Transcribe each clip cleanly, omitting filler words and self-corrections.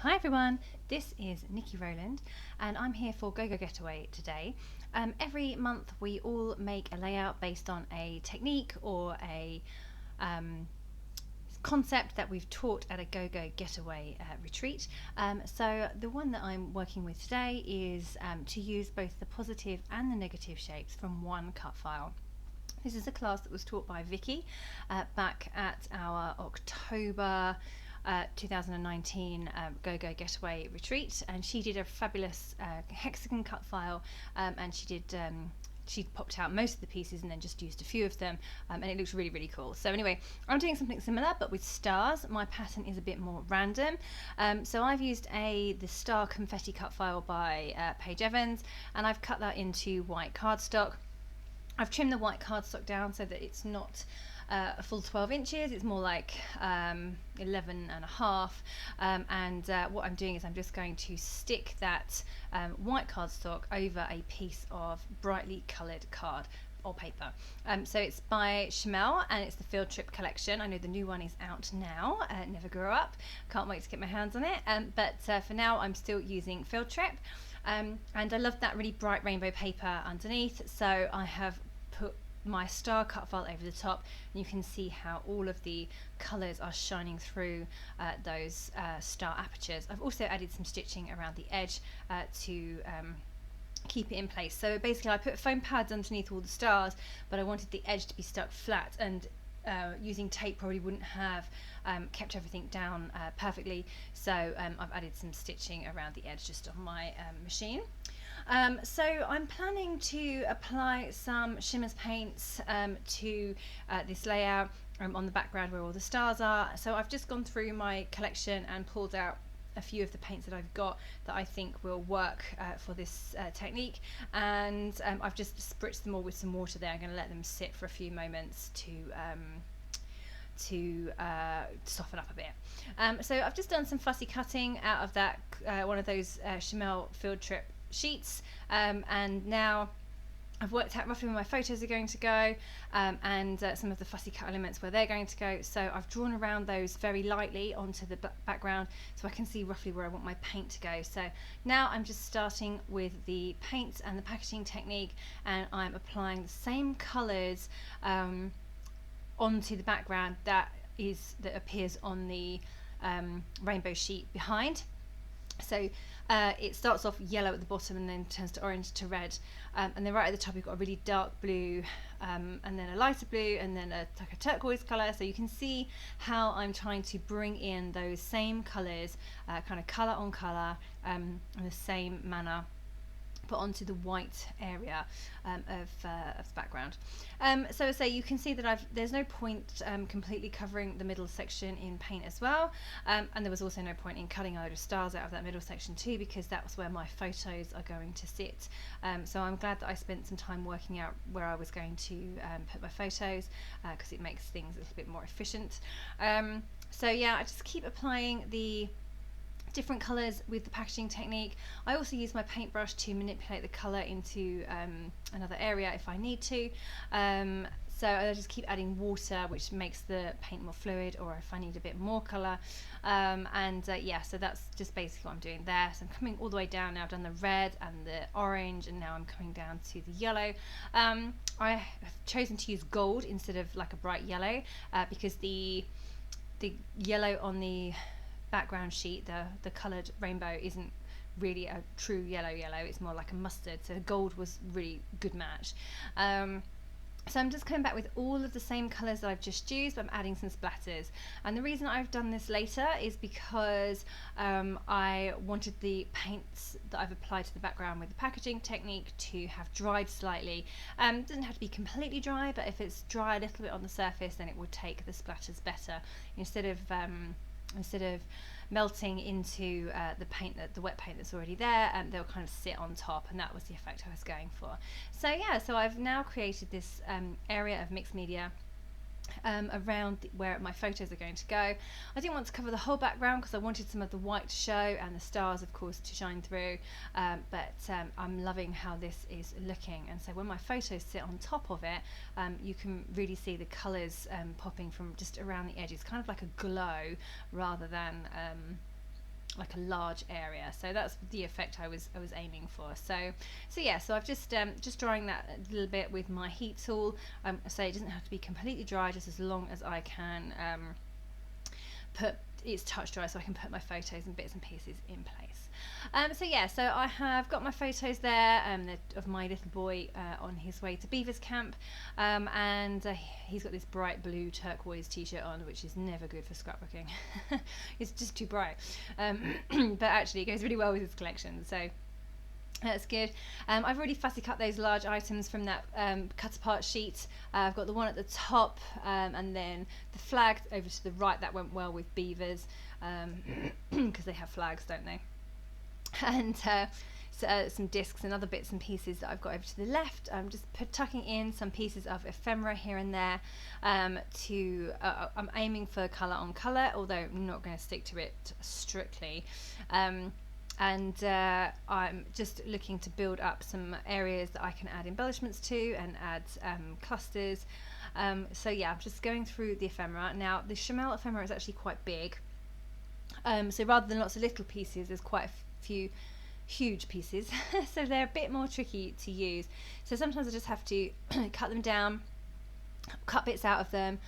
Hi everyone, this is Nikki Rowland and I'm here for GoGo Getaway today. Every month we all make a layout based on a technique or a concept that we've taught at a GoGo Getaway retreat. So the one that I'm working with today is to use both the positive and the negative shapes from one cut file. This is a class that was taught by Vicki back at our October 2019 GoGo Getaway retreat, and she did a fabulous hexagon cut file, and she popped out most of the pieces and then just used a few of them, and it looks really cool. So anyway, I'm doing something similar but with stars. My pattern is a bit more random, so I've used the star confetti cut file by Paige Evans, and I've cut that into white cardstock. I've trimmed the white cardstock down so that it's not a full 12 inches, it's more like 11 and a half, and what I'm doing is I'm just going to stick that white cardstock over a piece of brightly coloured card or paper. So it's by Shimelle and it's the Field Trip collection. I know the new one is out now, Never Grow Up, can't wait to get my hands on it, but for now I'm still using Field Trip, and I love that really bright rainbow paper underneath, so I have put my star cut file over the top, and you can see how all of the colours are shining through those star apertures. I've also added some stitching around the edge to keep it in place. So basically I put foam pads underneath all the stars, but I wanted the edge to be stuck flat, and using tape probably wouldn't have kept everything down perfectly, so I've added some stitching around the edge just on my machine. So I'm planning to apply some Shimmerz paints to this layout on the background where all the stars are. So I've just gone through my collection and pulled out a few of the paints that I've got that I think will work for this technique, and I've just spritzed them all with some water there. I'm going to let them sit for a few moments to soften up a bit. So I've just done some fussy cutting out of that one of those Shimelle Field Trip sheets, and now I've worked out roughly where my photos are going to go, and some of the fussy cut elements where they're going to go. So I've drawn around those very lightly onto the background so I can see roughly where I want my paint to go. So now I'm just starting with the paints and the packaging technique, and I'm applying the same colours onto the background that appears on the rainbow sheet behind. So it starts off yellow at the bottom and then turns to orange to red, and then right at the top you've got a really dark blue, and then a lighter blue, and then like a turquoise colour. So you can see how I'm trying to bring in those same colours, kind of colour on colour, in the same manner, put onto the white area of the background. So I say you can see that there's no point completely covering the middle section in paint as well, and there was also no point in cutting a load of stars out of that middle section too, because that's where my photos are going to sit. So I'm glad that I spent some time working out where I was going to put my photos, because it makes things a little bit more efficient. So yeah, I just keep applying the different colours with the packaging technique. I also use my paintbrush to manipulate the colour into another area if I need to. So I just keep adding water, which makes the paint more fluid, or if I need a bit more colour. Yeah, so that's just basically what I'm doing there. So I'm coming all the way down now. I've done the red and the orange, and now I'm coming down to the yellow. I have chosen to use gold instead of like a bright yellow, because the yellow on the background sheet, the coloured rainbow, isn't really a true yellow, it's more like a mustard, so gold was really good match. So I'm just coming back with all of the same colours that I've just used, but I'm adding some splatters. And the reason I've done this later is because I wanted the paints that I've applied to the background with the packaging technique to have dried slightly. It doesn't have to be completely dry, but if it's dry a little bit on the surface, then it will take the splatters better. Instead of melting into the wet paint that's already there, and they'll kind of sit on top, and that was the effect I was going for. So yeah, so I've now created this area of mixed media around where my photos are going to go. I didn't want to cover the whole background because I wanted some of the white to show and the stars of course to shine through, but I'm loving how this is looking, and so when my photos sit on top of it, you can really see the colours popping from just around the edges, kind of like a glow rather than like a large area. So that's the effect I was aiming for. So yeah, so I've just drying that a little bit with my heat tool. So it doesn't have to be completely dry, just as long as I can put it's touch dry, so I can put my photos and bits and pieces in place. So yeah, so I have got my photos there of my little boy on his way to Beavers camp, and he's got this bright blue turquoise t-shirt on, which is never good for scrapbooking. It's just too bright, but actually it goes really well with his collection, so that's good. I've already fussy cut those large items from that cut apart sheet. I've got the one at the top, and then the flag over to the right. That went well with beavers, because they have flags, don't they? And some discs and other bits and pieces that I've got over to the left. I'm just tucking in some pieces of ephemera here and there. I'm aiming for colour on colour, although I'm not going to stick to it strictly. And I'm just looking to build up some areas that I can add embellishments to and add clusters. So yeah, I'm just going through the ephemera. Now the Shimelle ephemera is actually quite big. So rather than lots of little pieces, there's quite a few huge pieces. So they're a bit more tricky to use. So sometimes I just have to cut them down, cut bits out of them,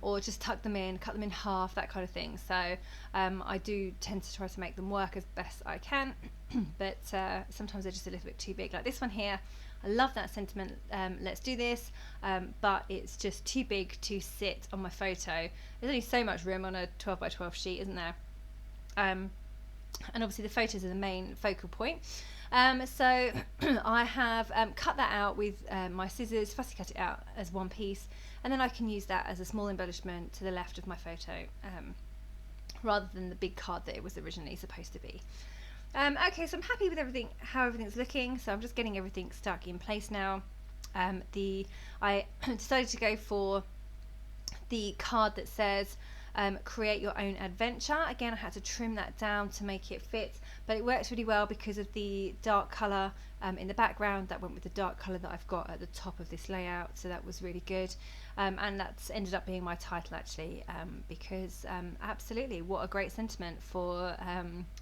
or just tuck them in, cut them in half, that kind of thing. So I do tend to try to make them work as best I can, but sometimes they're just a little bit too big. Like this one here, I love that sentiment, let's do this, but it's just too big to sit on my photo. There's only so much room on a 12 by 12 sheet, isn't there? And obviously the photos are the main focal point. So I have cut that out with my scissors, fussy cut it out as one piece, and then I can use that as a small embellishment to the left of my photo, rather than the big card that it was originally supposed to be. Okay, so I'm happy with everything, how everything's looking, so I'm just getting everything stuck in place now. I decided to go for the card that says create your own adventure. Again, I had to trim that down to make it fit, but it works really well because of the dark colour in the background. That went with the dark colour that I've got at the top of this layout, so that was really good. And that's ended up being my title actually, because absolutely, what a great sentiment for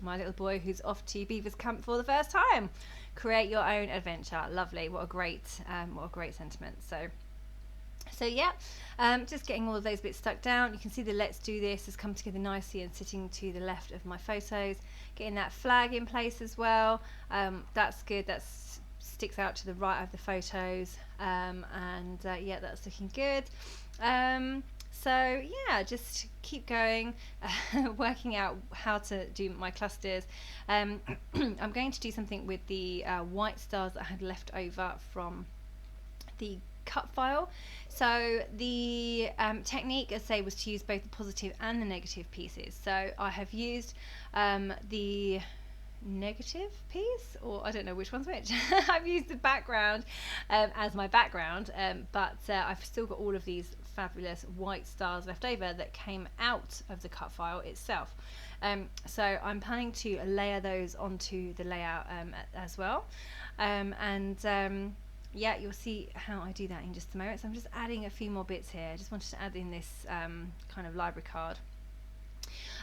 my little boy who's off to Beavers camp for the first time. Create your own adventure. Lovely. What a great sentiment. So yeah, just getting all of those bits stuck down. You can see the let's do this has come together nicely and sitting to the left of my photos. Getting that flag in place as well. That's good. That sticks out to the right of the photos, and yeah, that's looking good. So yeah, just keep going, working out how to do my clusters. I'm going to do something with the white stars that I had left over from the cut file. So the technique, as I say, was to use both the positive and the negative pieces. So I have used the negative piece, or I don't know which one's which. I've used the background as my background, but I've still got all of these fabulous white stars left over that came out of the cut file itself. So I'm planning to layer those onto the layout as well, yeah, you'll see how I do that in just a moment. So I'm just adding a few more bits here. I just wanted to add in this kind of library card.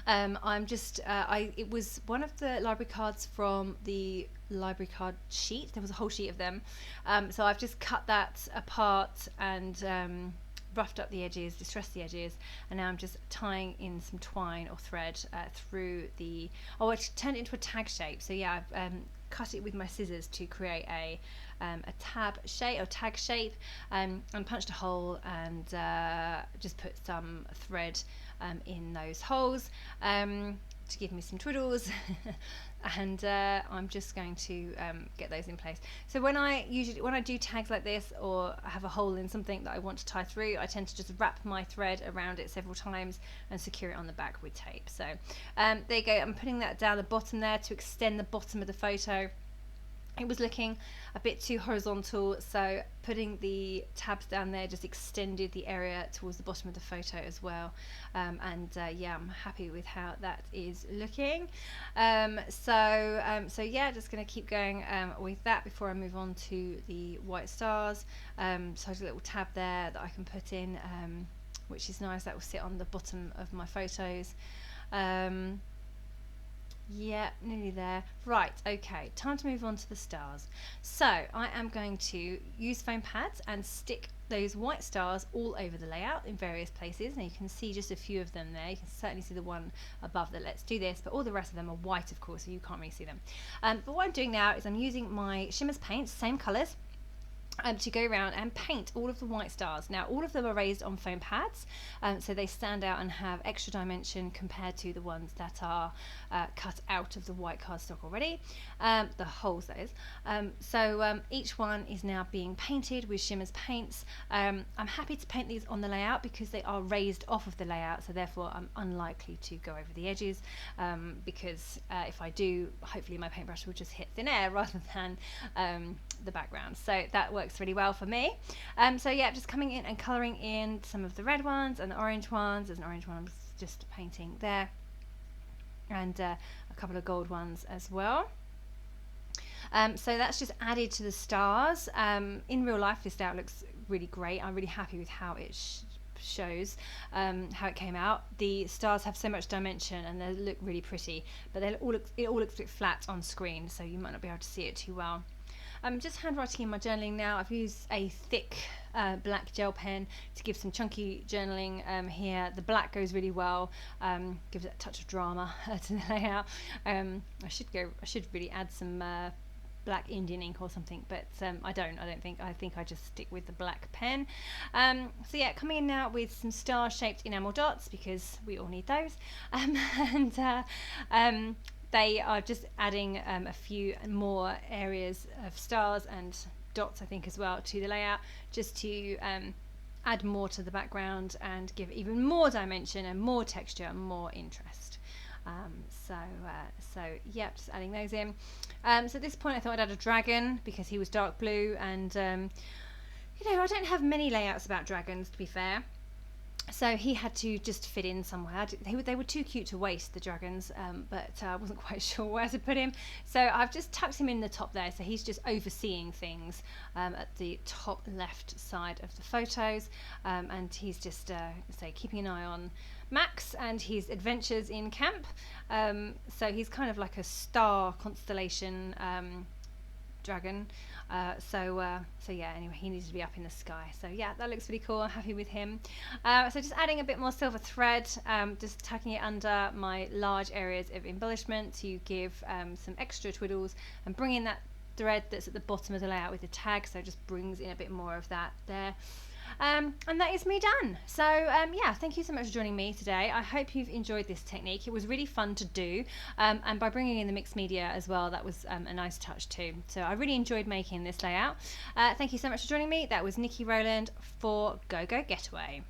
It was one of the library cards from the library card sheet. There was a whole sheet of them. So I've just cut that apart and roughed up the edges, distressed the edges, and now I'm just tying in some twine or thread through the, I turned it into a tag shape. So yeah, I've cut it with my scissors to create a tab shape or tag shape, and punched a hole and just put some thread in those holes to give me some twiddles. And I'm just going to get those in place. So when I do tags like this, or I have a hole in something that I want to tie through, I tend to just wrap my thread around it several times and secure it on the back with tape. So there you go. I'm putting that down the bottom there to extend the bottom of the photo. It was looking a bit too horizontal, so putting the tabs down there just extended the area towards the bottom of the photo as well. Yeah, I'm happy with how that is looking. So yeah, just going to keep going with that before I move on to the white stars. So there's a little tab there that I can put in, which is nice. That will sit on the bottom of my photos. Yeah, nearly there. Right, okay, time to move on to the stars. So I am going to use foam pads and stick those white stars all over the layout in various places. Now you can see just a few of them there. You can certainly see the one above the Let's Do This, but all the rest of them are white, of course, so you can't really see them. But what I'm doing now is I'm using my Shimmerz paints, same colours, to go around and paint all of the white stars. Now all of them are raised on foam pads, so they stand out and have extra dimension compared to the ones that are cut out of the white cardstock already, the holes that is. So each one is now being painted with Shimmerz paints. I'm happy to paint these on the layout because they are raised off of the layout, so therefore I'm unlikely to go over the edges, because if I do, hopefully my paintbrush will just hit thin air rather than the background. So that works really well for me. So yeah, just coming in and colouring in some of the red ones and the orange ones. There's an orange one I'm just painting there, and a couple of gold ones as well. So that's just added to the stars. In real life this layout looks really great. I'm really happy with how it shows, how it came out. The stars have so much dimension and they look really pretty, but it all looks a bit flat on screen, so you might not be able to see it too well. I'm just handwriting in my journaling now. I've used a thick black gel pen to give some chunky journaling here. The black goes really well, gives it a touch of drama to the layout. I should really add some black Indian ink or something, but I think I just stick with the black pen. So yeah, coming in now with some star shaped enamel dots because we all need those, and they are just adding a few more areas of stars and dots, I think, as well to the layout, just to add more to the background and give even more dimension and more texture and more interest. So yeah, just adding those in. So at this point I thought I'd add a dragon because he was dark blue, and you know, I don't have many layouts about dragons, to be fair. So he had to just fit in somewhere. They were too cute to waste, the dragons, but I wasn't quite sure where to put him. So I've just tucked him in the top there, so he's just overseeing things at the top left side of the photos, and he's just keeping an eye on Max and his adventures in camp. So he's kind of like a star constellation dragon. So yeah, anyway, he needs to be up in the sky. So yeah, that looks really cool. I'm happy with him. So just adding a bit more silver thread, just tucking it under my large areas of embellishment to give some extra twiddles, and bringing that thread that's at the bottom of the layout with the tag, so it just brings in a bit more of that there. And that is me done. So yeah, thank you so much for joining me today. I hope you've enjoyed this technique. It was really fun to do, and by bringing in the mixed media as well, that was a nice touch too. So I really enjoyed making this layout. Thank you so much for joining me. That was Niki Rowland for GoGo Getaway.